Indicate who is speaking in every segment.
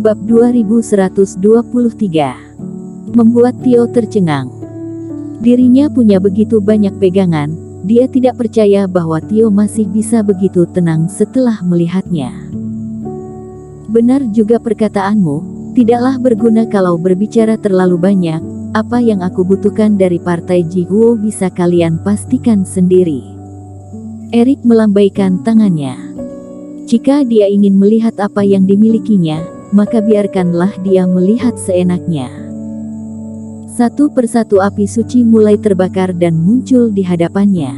Speaker 1: Bab 2123. Membuat Tio tercengang. Dirinya punya begitu banyak pegangan, dia tidak percaya bahwa Tio masih bisa begitu tenang setelah melihatnya. Benar juga perkataanmu, tidaklah berguna kalau berbicara terlalu banyak. Apa yang aku butuhkan dari partai Jihuo bisa kalian pastikan sendiri. Erik melambaikan tangannya. Jika dia ingin melihat apa yang dimilikinya, maka biarkanlah dia melihat seenaknya. Satu persatu api suci mulai terbakar dan muncul di hadapannya.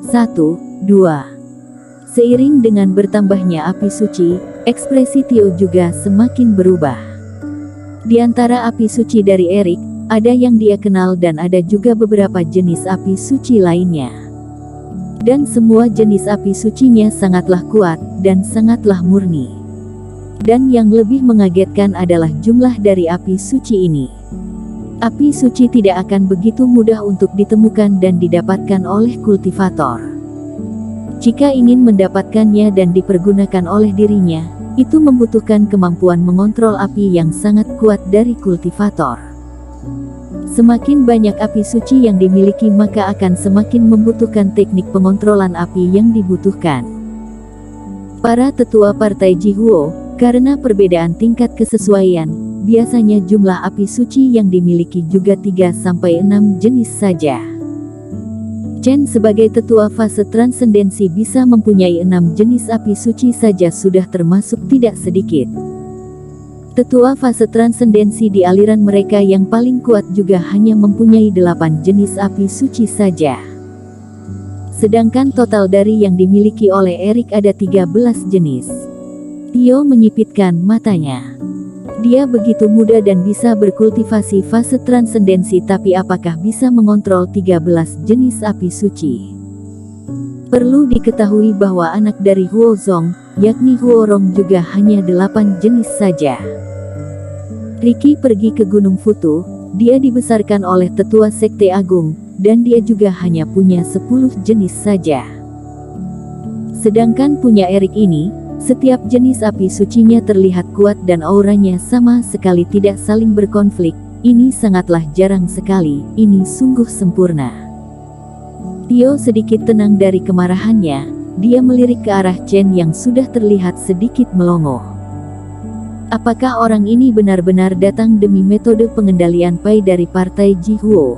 Speaker 1: 1, 2. Seiring dengan bertambahnya api suci, ekspresi Tio juga semakin berubah. Di antara api suci dari Erik, ada yang dia kenal dan ada juga beberapa jenis api suci lainnya. Dan semua jenis api sucinya sangatlah kuat dan sangatlah murni. Dan yang lebih mengagetkan adalah jumlah dari api suci ini. Api suci tidak akan begitu mudah untuk ditemukan dan didapatkan oleh kultivator. Jika ingin mendapatkannya dan dipergunakan oleh dirinya, itu membutuhkan kemampuan mengontrol api yang sangat kuat dari kultivator. Semakin banyak api suci yang dimiliki, maka akan semakin membutuhkan teknik pengontrolan api yang dibutuhkan. Para tetua partai Jihuo, karena perbedaan tingkat kesesuaian, biasanya jumlah api suci yang dimiliki juga 3-6 jenis saja. Chen sebagai tetua fase transendensi bisa mempunyai 6 jenis api suci saja sudah termasuk tidak sedikit. Tetua fase transendensi di aliran mereka yang paling kuat juga hanya mempunyai 8 jenis api suci saja. Sedangkan total dari yang dimiliki oleh Erik ada 13 jenis. Tio menyipitkan matanya. Dia begitu muda dan bisa berkultivasi fase transendensi, tapi apakah bisa mengontrol 13 jenis api suci? Perlu diketahui bahwa anak dari Huozong, yakni Huorong juga hanya 8 jenis saja. Riki pergi ke Gunung Futu, dia dibesarkan oleh tetua sekte agung, dan dia juga hanya punya 10 jenis saja. Sedangkan punya Erik ini, setiap jenis api sucinya terlihat kuat dan auranya sama sekali tidak saling berkonflik. Ini sangatlah jarang sekali, ini sungguh sempurna. Tio sedikit tenang dari kemarahannya, dia melirik ke arah Chen yang sudah terlihat sedikit melongo. Apakah orang ini benar-benar datang demi metode pengendalian Pai dari partai Jihuo?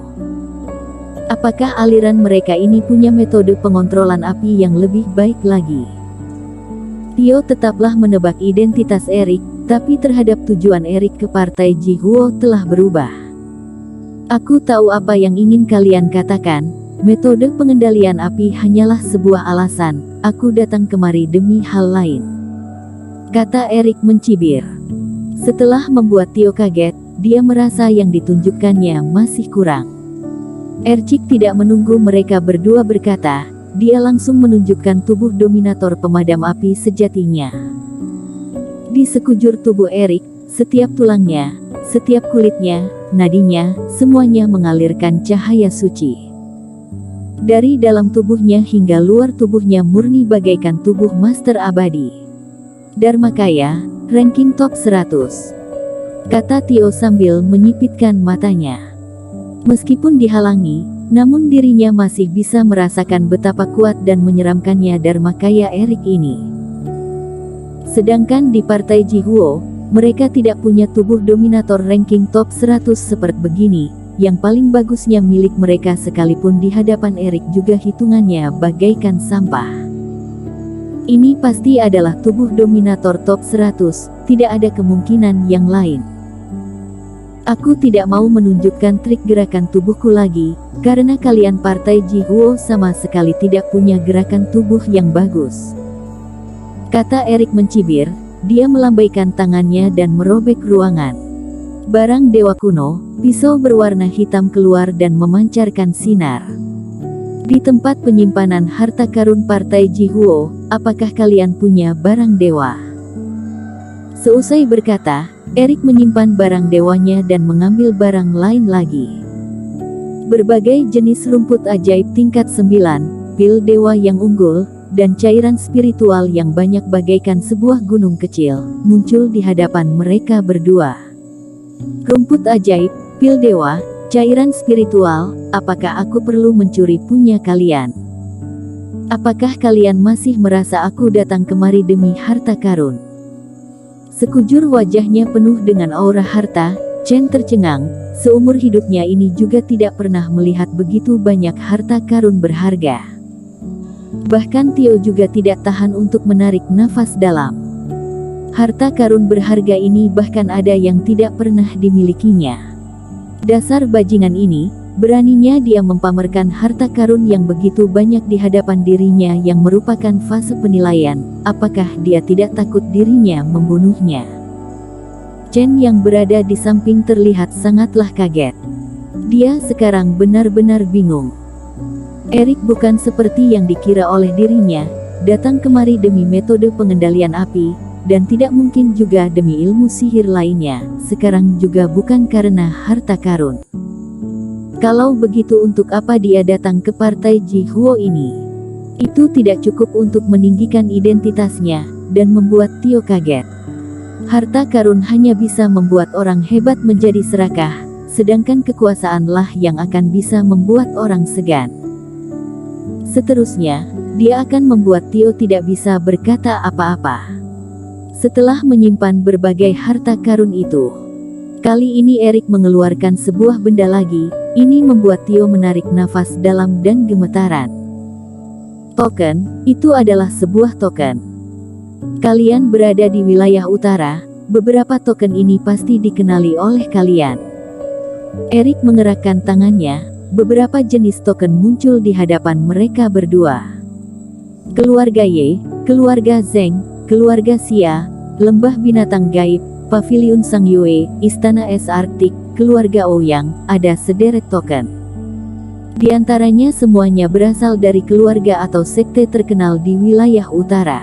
Speaker 1: Apakah aliran mereka ini punya metode pengontrolan api yang lebih baik lagi? Tio tetaplah menebak identitas Erik, tapi terhadap tujuan Erik ke partai Jihuo telah berubah. Aku tahu apa yang ingin kalian katakan, metode pengendalian api hanyalah sebuah alasan, aku datang kemari demi hal lain. Kata Erik mencibir. Setelah membuat Tio kaget, dia merasa yang ditunjukkannya masih kurang. Ercik tidak menunggu mereka berdua berkata, dia langsung menunjukkan tubuh dominator pemadam api sejatinya. Di sekujur tubuh Erik, setiap tulangnya, setiap kulitnya, nadinya, semuanya mengalirkan cahaya suci. Dari dalam tubuhnya hingga luar tubuhnya murni bagaikan tubuh master abadi. Dharmakaya, ranking top 100. Kata Tio sambil menyipitkan matanya. Meskipun dihalangi, namun dirinya masih bisa merasakan betapa kuat dan menyeramkannya Dharmakaya Erik ini. Sedangkan di partai Jihuo, mereka tidak punya tubuh dominator ranking top 100 seperti begini, yang paling bagusnya milik mereka sekalipun di hadapan Erik juga hitungannya bagaikan sampah. Ini pasti adalah tubuh dominator top 100, tidak ada kemungkinan yang lain. Aku tidak mau menunjukkan trik gerakan tubuhku lagi, karena kalian partai Jihuo sama sekali tidak punya gerakan tubuh yang bagus. Kata Erik mencibir, dia melambaikan tangannya dan merobek ruangan. Barang dewa kuno, pisau berwarna hitam keluar dan memancarkan sinar. Di tempat penyimpanan harta karun partai Jihuo, apakah kalian punya barang dewa? Seusai berkata, Erik menyimpan barang dewanya dan mengambil barang lain lagi. Berbagai jenis rumput ajaib tingkat 9, pil dewa yang unggul, dan cairan spiritual yang banyak bagaikan sebuah gunung kecil muncul di hadapan mereka berdua. Rumput ajaib, pil dewa, cairan spiritual, apakah aku perlu mencuri punya kalian? Apakah kalian masih merasa aku datang kemari demi harta karun? Sekujur wajahnya penuh dengan aura harta. Chen tercengang, seumur hidupnya ini juga tidak pernah melihat begitu banyak harta karun berharga. Bahkan Tio juga tidak tahan untuk menarik nafas dalam. Harta karun berharga ini bahkan ada yang tidak pernah dimilikinya. Dasar bajingan ini, beraninya dia mempamerkan harta karun yang begitu banyak di hadapan dirinya yang merupakan fase penilaian, apakah dia tidak takut dirinya membunuhnya? Chen yang berada di samping terlihat sangatlah kaget. Dia sekarang benar-benar bingung. Erik bukan seperti yang dikira oleh dirinya, datang kemari demi metode pengendalian api, dan tidak mungkin juga demi ilmu sihir lainnya, sekarang juga bukan karena harta karun. Kalau begitu untuk apa dia datang ke partai Jihuo ini? Itu tidak cukup untuk meninggikan identitasnya, dan membuat Tio kaget. Harta karun hanya bisa membuat orang hebat menjadi serakah, sedangkan kekuasaanlah yang akan bisa membuat orang segan. Seterusnya, dia akan membuat Tio tidak bisa berkata apa-apa. Setelah menyimpan berbagai harta karun itu, kali ini Erik mengeluarkan sebuah benda lagi. Ini membuat Tio menarik nafas dalam dan gemetaran. Token, itu adalah sebuah token. Kalian berada di wilayah utara, beberapa token ini pasti dikenali oleh kalian. Erik mengerahkan tangannya, beberapa jenis token muncul di hadapan mereka berdua. Keluarga Ye, keluarga Zeng, keluarga Xia, lembah binatang gaib, paviliun Sang Yue, istana es Arktik, keluarga Ouyang, ada sederet token. Di antaranya semuanya berasal dari keluarga atau sekte terkenal di wilayah utara.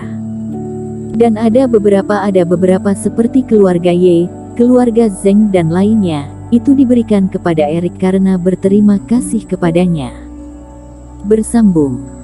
Speaker 1: Dan ada beberapa seperti keluarga Ye, keluarga Zeng dan lainnya, itu diberikan kepada Erik karena berterima kasih kepadanya. Bersambung.